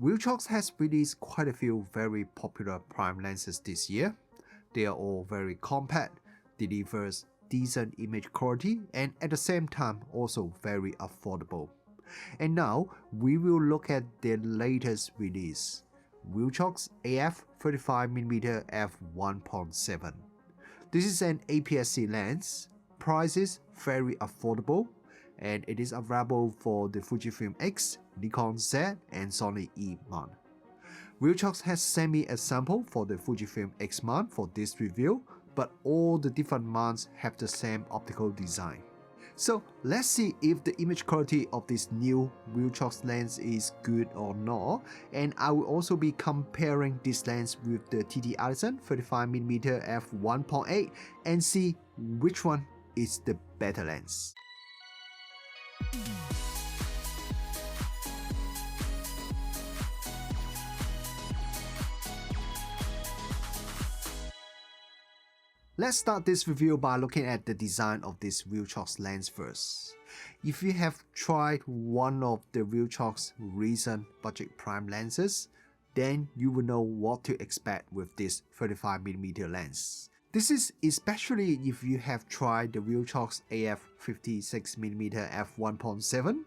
Viltrox has released quite a few very popular prime lenses this year. They are all very compact, delivers decent image quality, and at the same time also very affordable. And now we will look at their latest release, Viltrox AF 35mm f1.7. This is an APS-C lens, price is very affordable, and it is available for the Fujifilm X, Nikon Z, and Sony E mount. Viltrox has sent me a sample for the Fujifilm X mount for this review, but all the different mounts have the same optical design. So let's see if the image quality of this new Viltrox lens is good or not, and I will also be comparing this lens with the TTArtisan 35mm f1.8 and see which one is the better lens. Let's start this review by looking at the design of this Viltrox lens first. If you have tried one of the Viltrox recent budget prime lenses, then you will know what to expect with this 35mm lens. This is especially if you have tried the Viltrox AF 56mm f1.7.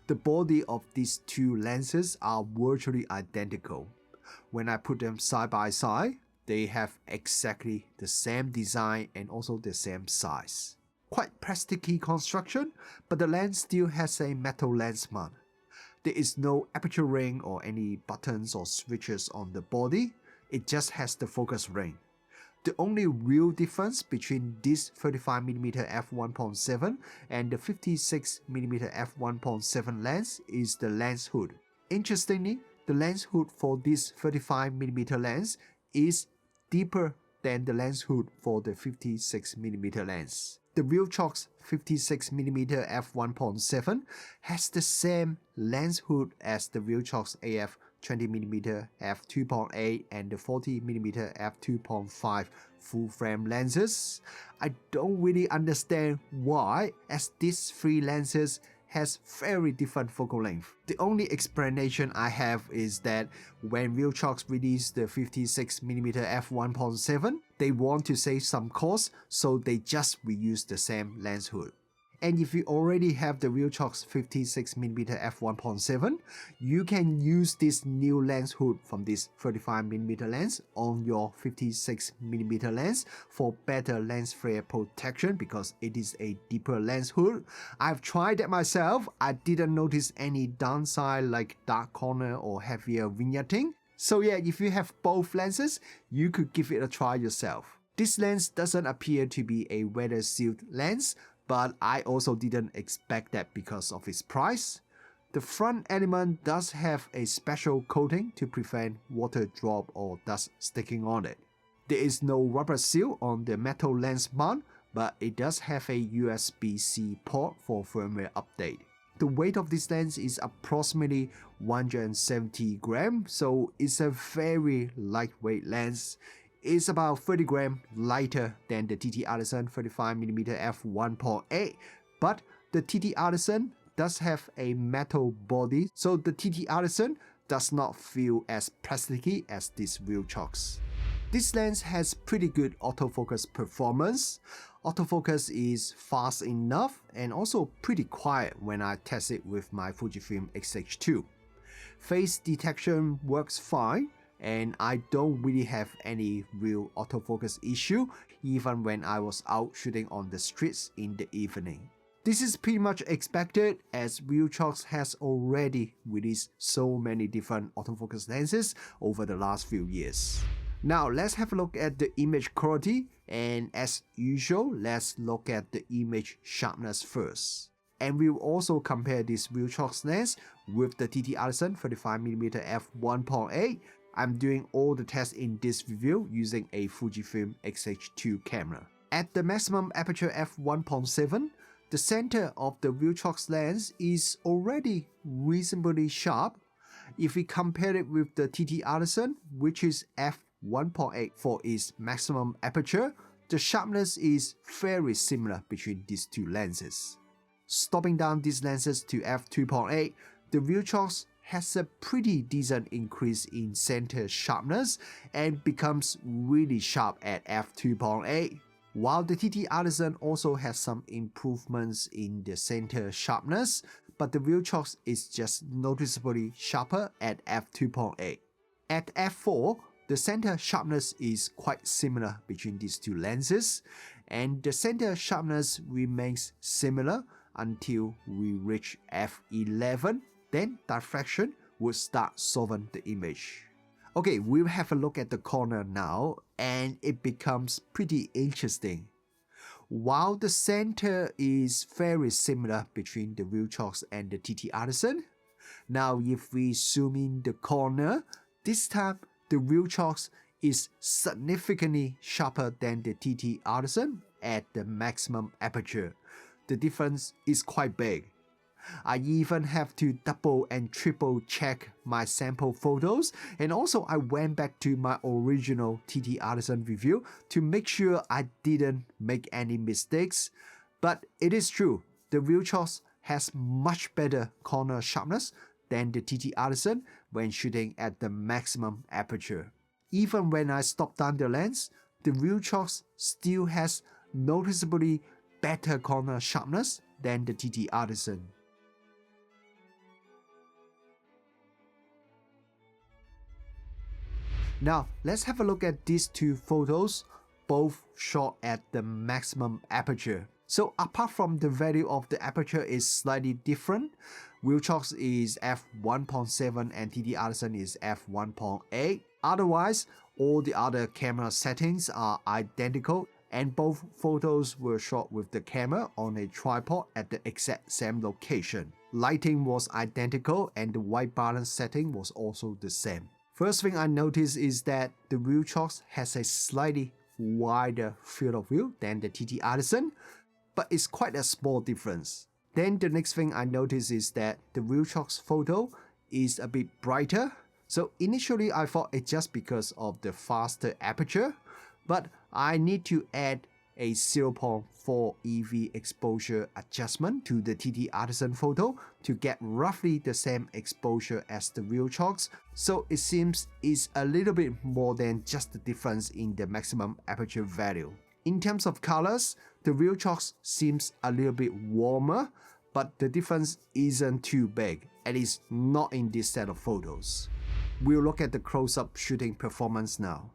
The body of these two lenses are virtually identical. When I put them side by side, they have exactly the same design and also the same size. Quite plasticky construction, but the lens still has a metal lens mount. There is no aperture ring or any buttons or switches on the body, it just has the focus ring. The only real difference between this 35mm f1.7 and the 56mm f1.7 lens is the lens hood. Interestingly, the lens hood for this 35mm lens is deeper than the lens hood for the 56mm lens. The Viltrox 56mm f1.7 has the same lens hood as the Viltrox AF 20mm f2.8 and the 40mm f2.5 full frame lenses. I don't really understand why, as these three lenses has very different focal length. The only explanation I have is that when Viltrox released the 56mm f1.7, they want to save some cost, so they just reuse the same lens hood. And if you already have the Viltrox 56mm f1.7, you can use this new lens hood from this 35mm lens on your 56mm lens for better lens flare protection because it is a deeper lens hood. I've tried that myself, I didn't notice any downside like dark corner or heavier vignetting. So yeah, if you have both lenses, you could give it a try yourself. This lens doesn't appear to be a weather sealed lens, but I also didn't expect that because of its price. The front element does have a special coating to prevent water drop or dust sticking on it. There is no rubber seal on the metal lens mount, but it does have a USB-C port for firmware update. The weight of this lens is approximately 170 grams, so it's a very lightweight lens. It's about 30 grams lighter than the TTArtisan 35mm f1.8, but the TTArtisan does have a metal body, so the TTArtisan does not feel as plasticky as this Viltrox. This lens has pretty good autofocus performance. Autofocus is fast enough and also pretty quiet when I test it with my Fujifilm X-H2. Face detection works fine, and I don't really have any real autofocus issue even when I was out shooting on the streets in the evening. This is pretty much expected as Viltrox has already released so many different autofocus lenses over the last few years. Now let's have a look at the image quality, and as usual, let's look at the image sharpness first. And we'll also compare this Viltrox lens with the TTArtisan 35mm f1.8. I'm doing all the tests in this review using a Fujifilm X-H2 camera. At the maximum aperture f1.7, the center of the Viltrox lens is already reasonably sharp. If we compare it with the TTArtisan, which is f1.8 for its maximum aperture, the sharpness is very similar between these two lenses. Stopping down these lenses to f2.8, the Viltrox has a pretty decent increase in center sharpness and becomes really sharp at f2.8, while the TTArtisan also has some improvements in the center sharpness, but the Viltrox is just noticeably sharper at f2.8. At f4, the center sharpness is quite similar between these two lenses, and the center sharpness remains similar until we reach f11, then diffraction would start soften the image. Okay, we'll have a look at the corner now, and it becomes pretty interesting. While the center is very similar between the Viltrox and the TTArtisan, now if we zoom in the corner, this time the Viltrox is significantly sharper than the TTArtisan at the maximum aperture. The difference is quite big. I even have to double and triple check my sample photos, and also I went back to my original TTArtisan review to make sure I didn't make any mistakes. But it is true, the Viltrox has much better corner sharpness than the TTArtisan when shooting at the maximum aperture. Even when I stop down the lens, the Viltrox still has noticeably better corner sharpness than the TTArtisan. Now, let's have a look at these two photos, both shot at the maximum aperture. So apart from the value of the aperture is slightly different, Viltrox is f1.7 and TTArtisan is f1.8. Otherwise, all the other camera settings are identical, and both photos were shot with the camera on a tripod at the exact same location. Lighting was identical and the white balance setting was also the same. First thing I noticed is that the Viltrox has a slightly wider field of view than the TTArtisan, but it's quite a small difference. Then the next thing I noticed is that the Viltrox photo is a bit brighter. So initially I thought it's just because of the faster aperture, but I need to add a 0.4 EV exposure adjustment to the TTArtisan photo to get roughly the same exposure as the Viltrox, so it seems it's a little bit more than just the difference in the maximum aperture value. In terms of colors, the Viltrox seems a little bit warmer, but the difference isn't too big, at least not in this set of photos. We'll look at the close-up shooting performance now.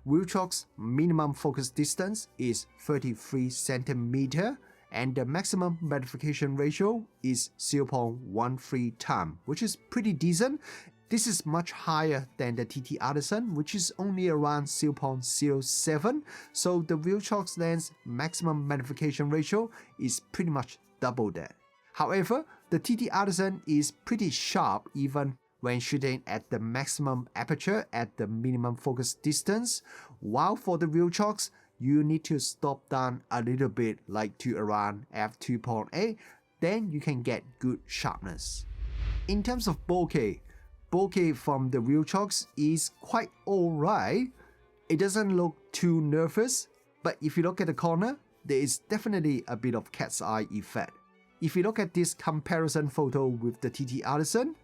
Viltrox minimum focus distance is 33 cm and the maximum magnification ratio is 0.13 times, which is pretty decent. This is much higher than the TTArtisan, which is only around 0.07, so the Viltrox lens maximum magnification ratio is pretty much double that. However, the TTArtisan is pretty sharp even when shooting at the maximum aperture at the minimum focus distance, while for the Viltrox, you need to stop down a little bit, like to around f2.8, then you can get good sharpness. In terms of bokeh from the Viltrox is quite alright. It doesn't look too nervous, but if you look at the corner, there is definitely a bit of cat's eye effect. If you look at this comparison photo with the TTArtisan,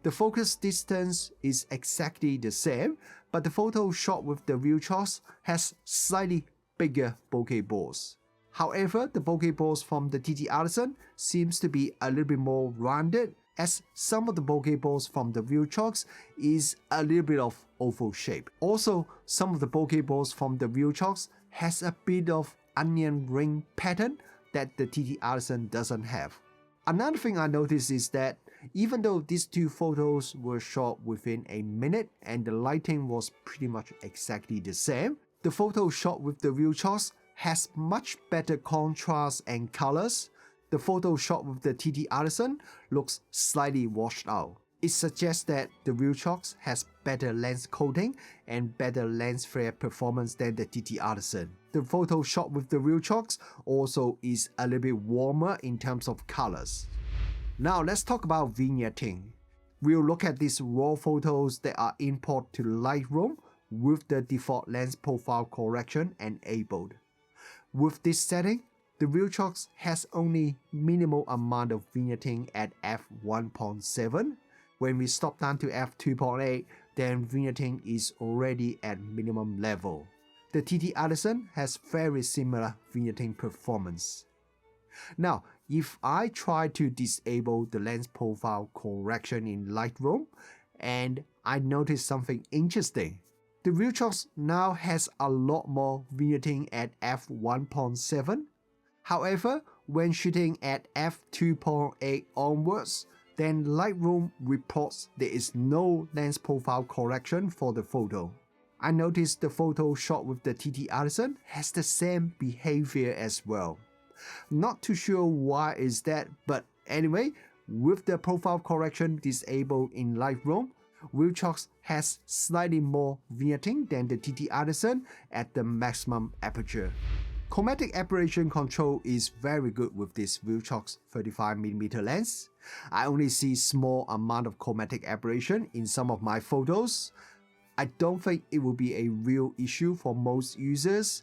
the focus distance is exactly the same, but the photo shot with the Viltrox has slightly bigger bokeh balls. However, the bokeh balls from the TTArtisan seems to be a little bit more rounded, as some of the bokeh balls from the Viltrox is a little bit of oval shape. Also, some of the bokeh balls from the Viltrox has a bit of onion ring pattern that the TTArtisan doesn't have. Another thing I noticed is that even though these two photos were shot within a minute and the lighting was pretty much exactly the same, the photo shot with the Viltrox has much better contrast and colors. The photo shot with the TTArtisan looks slightly washed out. It suggests that the Viltrox has better lens coating and better lens flare performance than the TTArtisan. The photo shot with the Viltrox also is a little bit warmer in terms of colors. Now let's talk about vignetting. We'll look at these raw photos that are imported to Lightroom with the default lens profile correction enabled. With this setting, the Viltrox has only minimal amount of vignetting at f1.7. When we stop down to f2.8, then vignetting is already at minimum level. The TTArtisan has very similar vignetting performance. Now, if I try to disable the lens profile correction in Lightroom, and I notice something interesting. The Viltrox now has a lot more vignetting at f1.7. However, when shooting at f2.8 onwards, then Lightroom reports there is no lens profile correction for the photo. I noticed the photo shot with the TTArtisan has the same behavior as well. Not too sure why is that, but anyway, with the profile correction disabled in Lightroom, Viltrox has slightly more vignetting than the TTArtisan at the maximum aperture. Chromatic aberration control is very good with this Viltrox 35mm lens. I only see small amount of chromatic aberration in some of my photos. I don't think it will be a real issue for most users.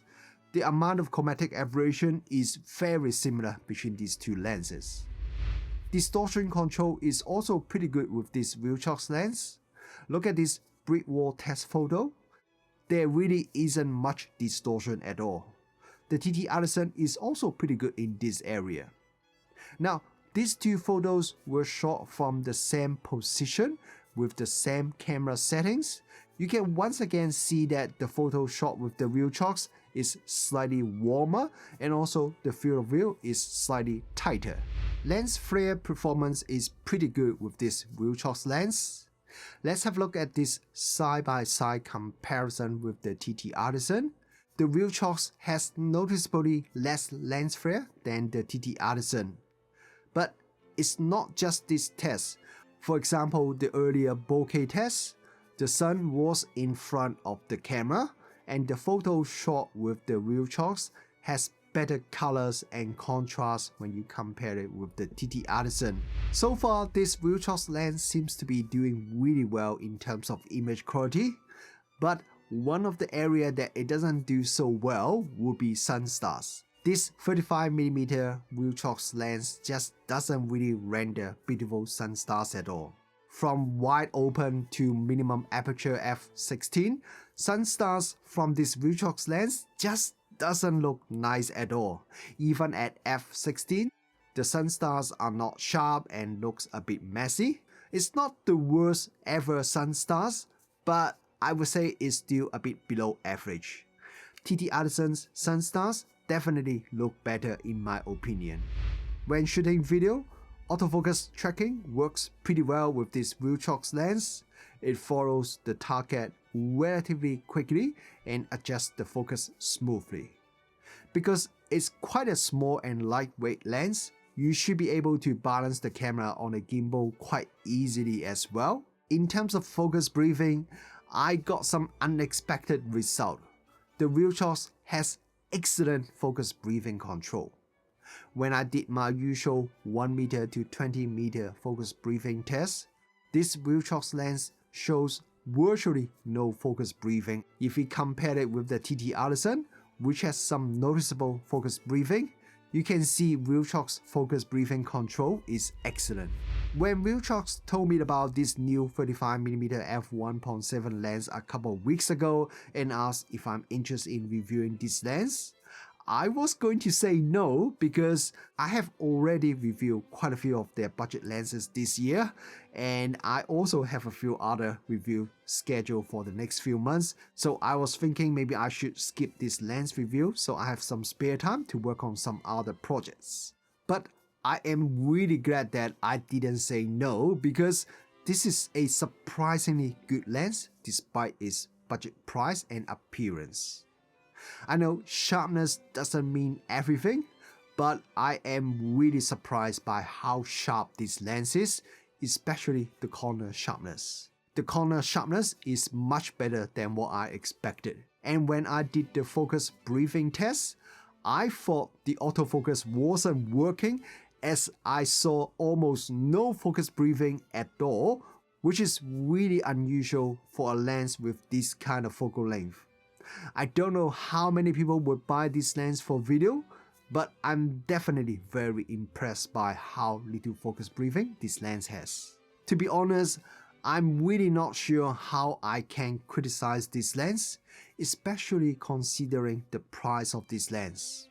The amount of chromatic aberration is very similar between these two lenses. Distortion control is also pretty good with this Viltrox lens. Look at this brick wall test photo. There really isn't much distortion at all. The TTArtisan is also pretty good in this area. Now, these two photos were shot from the same position with the same camera settings. You can once again see that the photo shot with the Viltrox is slightly warmer, and also the field of view is slightly tighter. Lens flare performance is pretty good with this Viltrox lens. Let's have a look at this side-by-side comparison with the TTArtisan. The Viltrox has noticeably less lens flare than the TTArtisan. But it's not just this test. For example, the earlier bokeh test, the sun was in front of the camera, and the photo shot with the Viltrox has better colors and contrast when you compare it with the TTArtisan. So far, this Viltrox lens seems to be doing really well in terms of image quality, but one of the areas that it doesn't do so well would be Sunstars. This 35mm Viltrox lens just doesn't really render beautiful Sunstars at all. From wide open to minimum aperture f16, Sunstars from this Viltrox lens just doesn't look nice at all. Even at f16, the Sunstars are not sharp and looks a bit messy. It's not the worst ever Sunstars, but I would say it's still a bit below average. TTArtisan's Sunstars definitely look better in my opinion. When shooting video, autofocus tracking works pretty well with this Viltrox lens. It follows the target relatively quickly and adjusts the focus smoothly. Because it's quite a small and lightweight lens, you should be able to balance the camera on a gimbal quite easily as well. In terms of focus briefing, I got some unexpected result. The Viltrox has excellent focus briefing control. When I did my usual 1m to 20m focus briefing test, this Viltrox lens shows virtually no focus briefing. If we compare it with the TTArtisan, which has some noticeable focus briefing, you can see Viltrox focus briefing control is excellent. When Viltrox told me about this new 35mm f1.7 lens a couple of weeks ago and asked if I'm interested in reviewing this lens, I was going to say no because I have already reviewed quite a few of their budget lenses this year, and I also have a few other reviews scheduled for the next few months, so I was thinking maybe I should skip this lens review so I have some spare time to work on some other projects. But I am really glad that I didn't say no because this is a surprisingly good lens despite its budget price and appearance. I know sharpness doesn't mean everything, but I am really surprised by how sharp this lens is, especially the corner sharpness. The corner sharpness is much better than what I expected. And when I did the focus briefing test, I thought the autofocus wasn't working as I saw almost no focus briefing at all, which is really unusual for a lens with this kind of focal length. I don't know how many people would buy this lens for video, but I'm definitely very impressed by how little focus briefing this lens has. To be honest, I'm really not sure how I can criticize this lens, especially considering the price of this lens.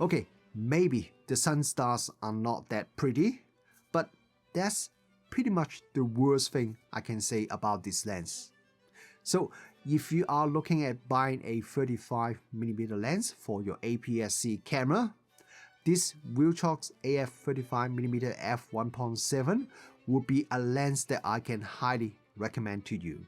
Okay, maybe the Sunstars are not that pretty, but that's pretty much the worst thing I can say about this lens. So if you are looking at buying a 35mm lens for your APS-C camera, this Viltrox AF 35mm f1.7 would be a lens that I can highly recommend to you.